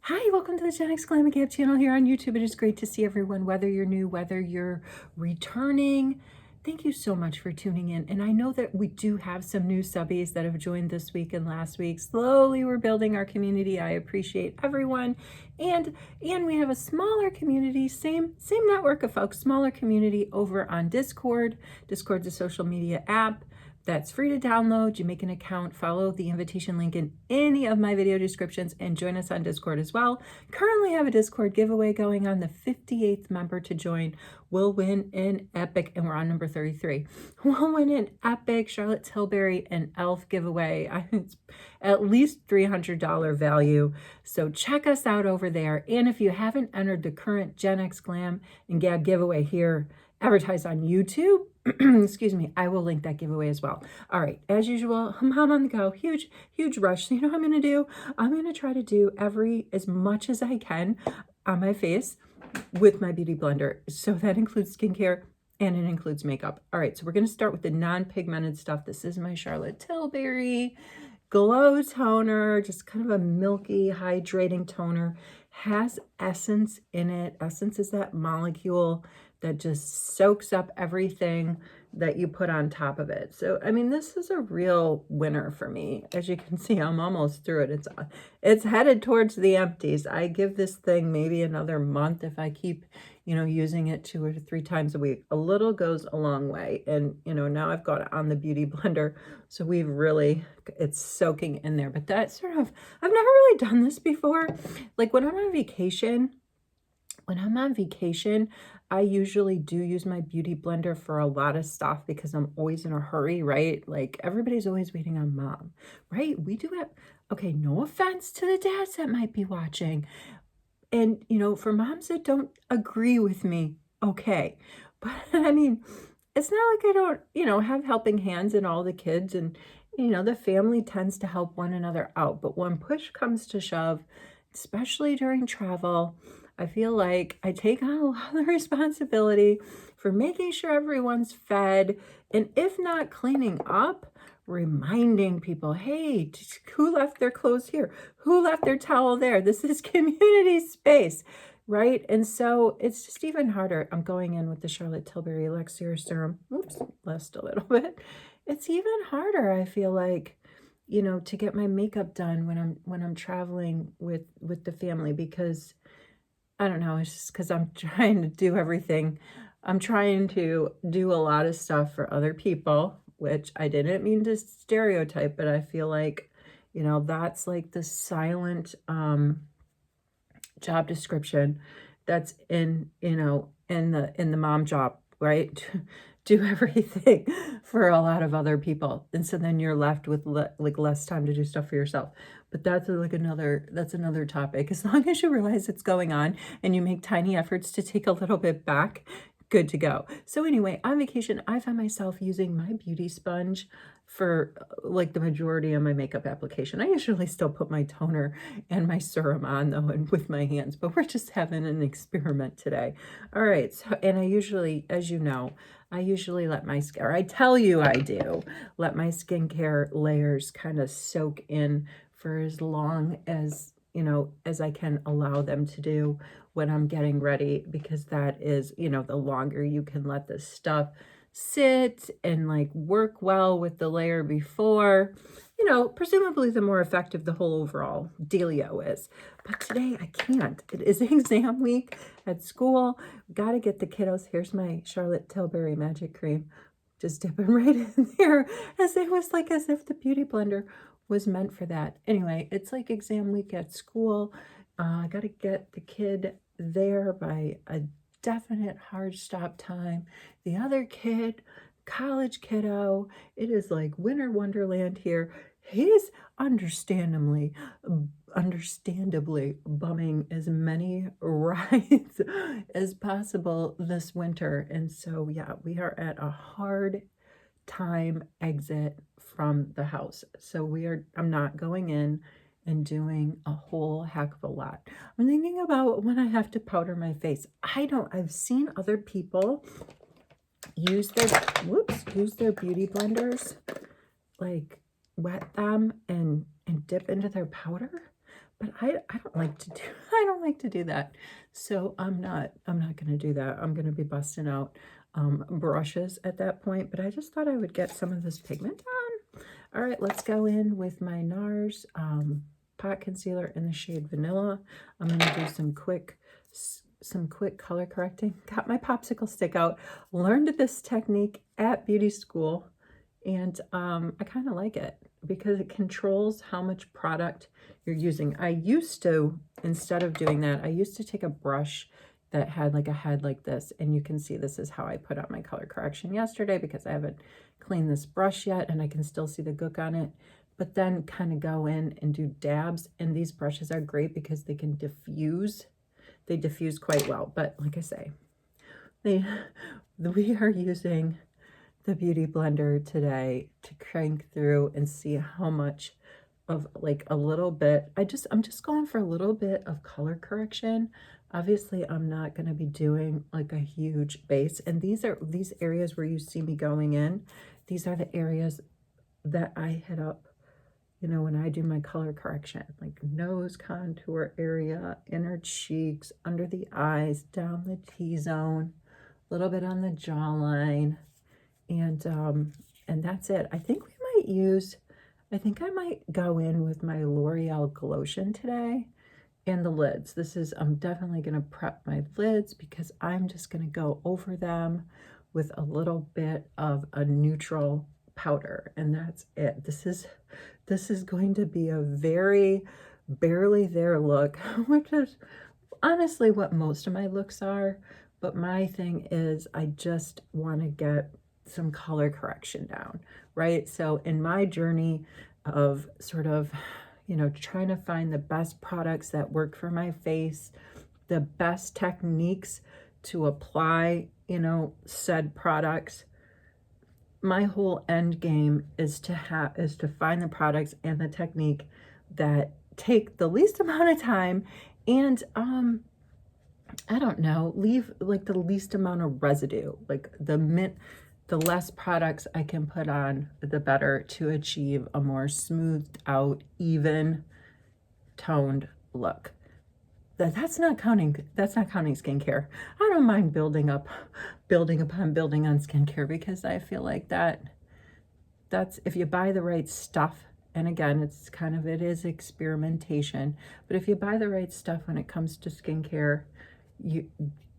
Hi, welcome to the Gen X Glam Makeup channel here on YouTube. It is great to see everyone, whether you're new, whether you're returning. Thank you so much for tuning in. And I know that we do have some new subbies that have joined this week and last week. Slowly we're building our community. I appreciate everyone. And we have a smaller community, same network of folks, smaller community over on Discord. Discord's a social media app that's free to download. You make an account, follow the invitation link in any of my video descriptions, and join us on Discord as well. Currently have a Discord giveaway going on. The 58th member to join will win an epic, and we're on number 33. We'll win an epic Charlotte Tilbury and e.l.f. giveaway. It's at least $300 value. So check us out over there. And if you haven't entered the current Gen X Glam and Gab giveaway here, advertised on YouTube, excuse me, I will link that giveaway as well. All right, as usual, I'm on the go. Huge rush. So you know what I'm going to do? I'm going to try to do as much as I can on my face with my beauty blender. So that includes skincare and it includes makeup. All right, so we're going to start with the non-pigmented stuff. This is my Charlotte Tilbury Glow Toner, just kind of a milky, hydrating toner. Has essence in it. Essence is that molecule that just soaks up everything that you put on top of it. So, I mean, this is a real winner for me. As you can see, I'm almost through it. It's headed towards the empties. I give this thing maybe another month if I keep, using it 2 or 3 times a week. A little goes a long way. And, now I've got it on the beauty blender. So it's soaking in there. But that's I've never really done this before. Like when I'm on vacation, I usually do use my beauty blender for a lot of stuff because I'm always in a hurry, right? Like everybody's always waiting on mom, right? We do it. Okay, no offense to the dads that might be watching. And, for moms that don't agree with me, okay. But I mean, it's not like I don't, have helping hands in all the kids and, the family tends to help one another out. But when push comes to shove, especially during travel, I feel like I take on a lot of the responsibility for making sure everyone's fed, and if not cleaning up, reminding people, hey, who left their clothes here? Who left their towel there? This is community space, right? And so it's just even harder. I'm going in with the Charlotte Tilbury Elixir Serum. Oops, left a little bit. It's even harder, I feel like, to get my makeup done when I'm traveling with the family, because I don't know, it's just because I'm trying to do everything. I'm trying to do a lot of stuff for other people, which I didn't mean to stereotype, but I feel like, that's like the silent job description that's in the mom job, right? Do everything for a lot of other people. And so then you're left with less time to do stuff for yourself. But that's another topic. As long as you realize it's going on and you make tiny efforts to take a little bit back, good to go. So anyway, on vacation, I found myself using my beauty sponge for like the majority of my makeup application. I usually still put my toner and my serum on though, and with my hands, but we're just having an experiment today. All right. So, and I usually, as you know, I usually let my skin, or I tell you I do, let my skincare layers kind of soak in for as long as, as I can allow them to do when I'm getting ready, because that is, the longer you can let this stuff sit and like work well with the layer before, presumably the more effective the whole overall dealio is. But today I can't. It is exam week at school. Got to get the kiddos. Here's my Charlotte Tilbury Magic Cream. Just dipping right in there as if the beauty blender was meant for that. Anyway, it's like exam week at school. I got to get the kid there by a definite hard stop time. The other kid, college kiddo, it is like winter wonderland here. He's understandably bumming as many rides as possible this winter. And so, yeah, we are at a hard time exit from the house. So I'm not going in and doing a whole heck of a lot. I'm thinking about when I have to powder my face. I've seen other people use their beauty blenders, like wet them and dip into their powder. but I don't like to do I don't like to do that. So I'm not gonna do that. I'm gonna be busting out brushes at that point, but I just thought I would get some of this pigment on. All right, let's go in with my NARS pot concealer in the shade Vanilla. I'm gonna do some quick color correcting. Got my popsicle stick out, learned this technique at beauty school, and I kind of like it because it controls how much product you're using. I used to, instead of doing that, I used to take a brush that had like a head like this, and you can see this is how I put on my color correction yesterday because I haven't cleaned this brush yet and I can still see the gook on it, but then kind of go in and do dabs. And these brushes are great because they can diffuse. They diffuse quite well, but like I say, we are using the Beauty Blender today to crank through and see how much of like a little bit. I'm just going for a little bit of color correction. Obviously, I'm not going to be doing like a huge base. And these areas where you see me going in. These are the areas that I hit up, you know, when I do my color correction, like nose contour area, inner cheeks, under the eyes, down the T-zone, a little bit on the jawline. And that's it. I think I might go in with my L'Oréal Glotion today and the lids. I'm definitely going to prep my lids because I'm just going to go over them with a little bit of a neutral powder, and that's it. This is going to be a very barely there look, which is honestly what most of my looks are. But my thing is I just want to get some color correction down, right? So in my journey of sort of, you know, trying to find the best products that work for my face, the best techniques to apply, you know, said products, my whole end game is to find the products and the technique that take the least amount of time and I don't know, leave like the least amount of residue, like the less products I can put on, the better, to achieve a more smoothed out, even toned look. That's not counting skincare. I don't mind building upon building on skincare because I feel like that's if you buy the right stuff. And again, it is experimentation, but if you buy the right stuff when it comes to skincare,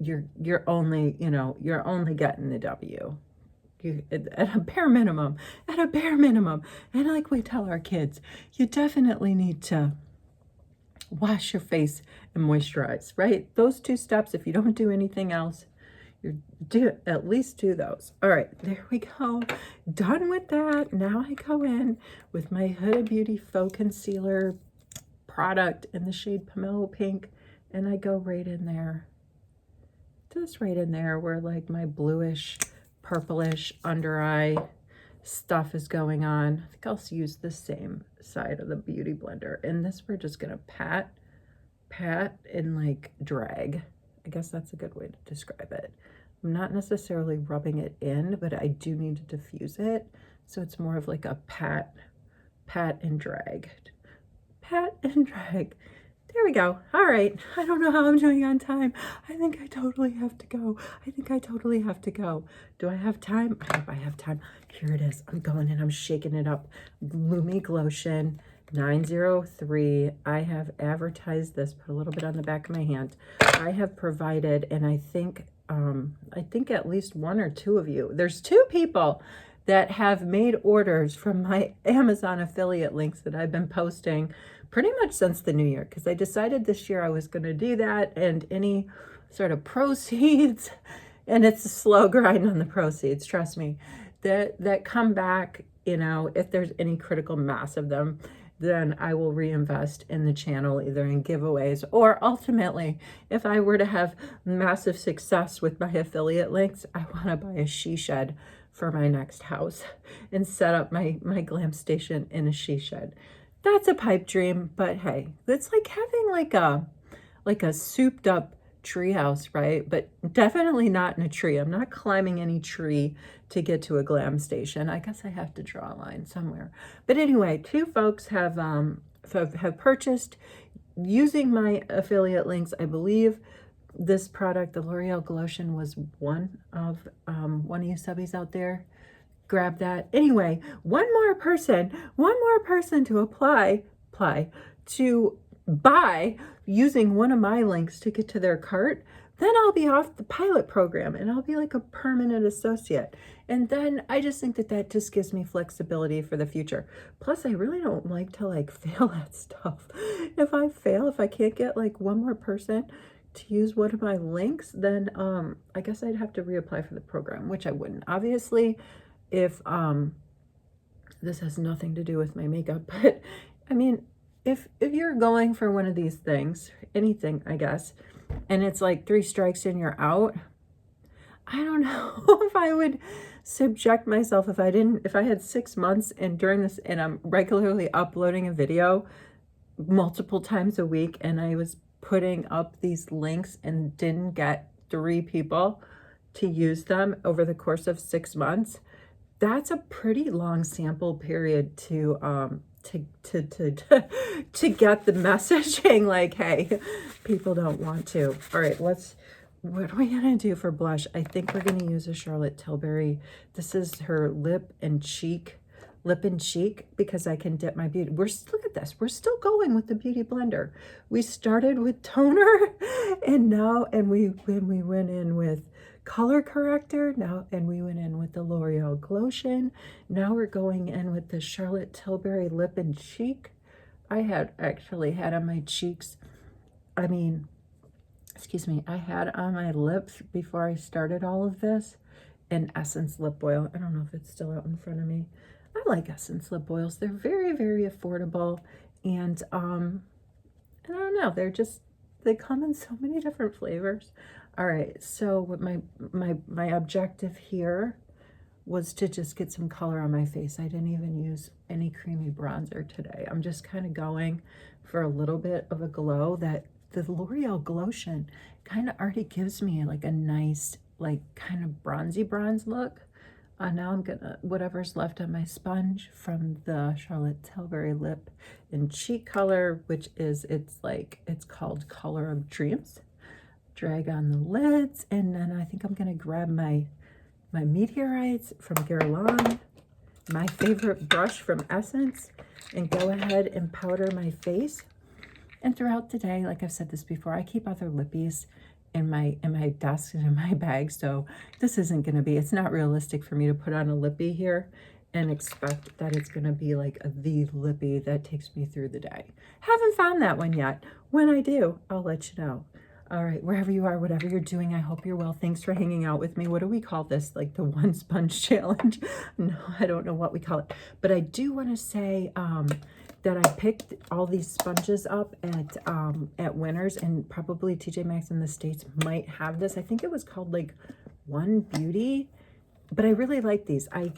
you're only getting the W. At a bare minimum, and like we tell our kids, you definitely need to wash your face and moisturize, right? Those two steps, if you don't do anything else, at least do those. All right, there we go. Done with that. Now I go in with my Huda Beauty Faux Concealer product in the shade Pomelo Pink, and I go right in there. Just right in there where like my bluish, purplish under eye stuff is going on. I think I'll use the same side of the Beauty Blender. And this we're just gonna pat and like drag. I guess that's a good way to describe it. I'm not necessarily rubbing it in, but I do need to diffuse it. So it's more of like a pat and drag. Pat and drag. There we go. All right. I don't know how I'm doing on time. I think I totally have to go. Do I have time? I hope I have time. Here it is. I'm going in. I'm shaking it up. Lumi Glotion 903. I have advertised this. Put a little bit on the back of my hand. I have provided, and I think at least one or two of you. There's 2 people that have made orders from my Amazon affiliate links that I've been posting pretty much since the new year, because I decided this year I was going to do that, and any sort of proceeds, and it's a slow grind on the proceeds, trust me, that come back, you know, if there's any critical mass of them, then I will reinvest in the channel, either in giveaways or ultimately, if I were to have massive success with my affiliate links, I want to buy a she shed for my next house and set up my glam station in a she shed. That's a pipe dream, but hey, it's like having like a souped up treehouse, right? But definitely not in a tree. I'm not climbing any tree to get to a glam station. I guess I have to draw a line somewhere. But anyway, 2 folks have purchased. using my affiliate links, I believe this product, the L'Oréal Glotion, was one of you subbies out there. Grab that. Anyway, one more person to to buy using one of my links to get to their cart, then I'll be off the pilot program and I'll be like a permanent associate. And then I just think that that just gives me flexibility for the future. Plus, I really don't like to like fail at stuff. If I fail, if I can't get like one more person to use one of my links, then I guess I'd have to reapply for the program, which I wouldn't. Obviously, if this has nothing to do with my makeup, but I mean, if you're going for one of these things, anything, I guess, and it's like 3 strikes and you're out, I don't know if I would subject myself if I had 6 months and during this, and I'm regularly uploading a video multiple times a week, and I was putting up these links and didn't get 3 people to use them over the course of 6 months. That's a pretty long sample period to get the messaging like, hey, people don't want to. All right, what are we gonna do for blush? I think we're gonna use a Charlotte Tilbury. This is her lip and cheek, because I can dip my beauty. Look at this. We're still going with the beauty blender. We started with toner, and we went in with color corrector now, and we went in with the L'Oreal Glotion. Now we're going in with the Charlotte Tilbury lip and cheek. I had actually had on my cheeks, I had on my lips before I started all of this an Essence lip oil. I don't know if it's still out in front of me. I like Essence lip oils. They're very, very affordable, and I don't know, they come in so many different flavors. All right, so what my objective here was to just get some color on my face. I didn't even use any creamy bronzer today. I'm just kind of going for a little bit of a glow that the L'Oreal Glotion kind of already gives me like a nice, like kind of bronzy bronze look. Now I'm gonna, whatever's left on my sponge from the Charlotte Tilbury lip and cheek color, which is, it's called Color of Dreams. Drag on the lids, and then I think I'm gonna grab my Meteorites from Guerlain, my favorite brush from Essence, and go ahead and powder my face. And throughout the day, like I've said this before, I keep other lippies in my desk and in my bag, so this isn't gonna be, it's not realistic for me to put on a lippy here and expect that it's gonna be like the lippy that takes me through the day. Haven't found that one yet. When I do, I'll let you know. All right, wherever you are, whatever you're doing, I hope you're well. Thanks for hanging out with me. What do we call this? Like the one sponge challenge? No, I don't know what we call it. But I do want to say that I picked all these sponges up at Winners, and probably TJ Maxx in the States might have this. I think it was called like One Beauty, but I really like these. I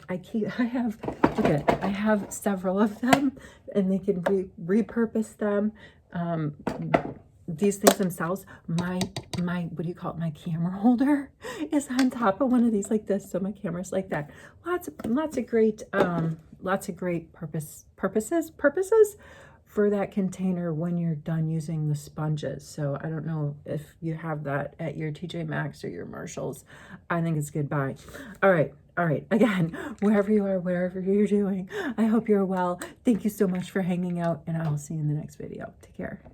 have several of them, and they can repurpose them. These things themselves, my what do you call it, my camera holder is on top of one of these like this, so my camera's like that. Lots of great purposes for that container when you're done using the sponges. So I don't know if you have that at your TJ Maxx or your Marshalls. I think it's a good buy. All right, again, wherever you are, wherever you're doing, I hope you're well. Thank you so much for hanging out, and I'll see you in the next video. Take care.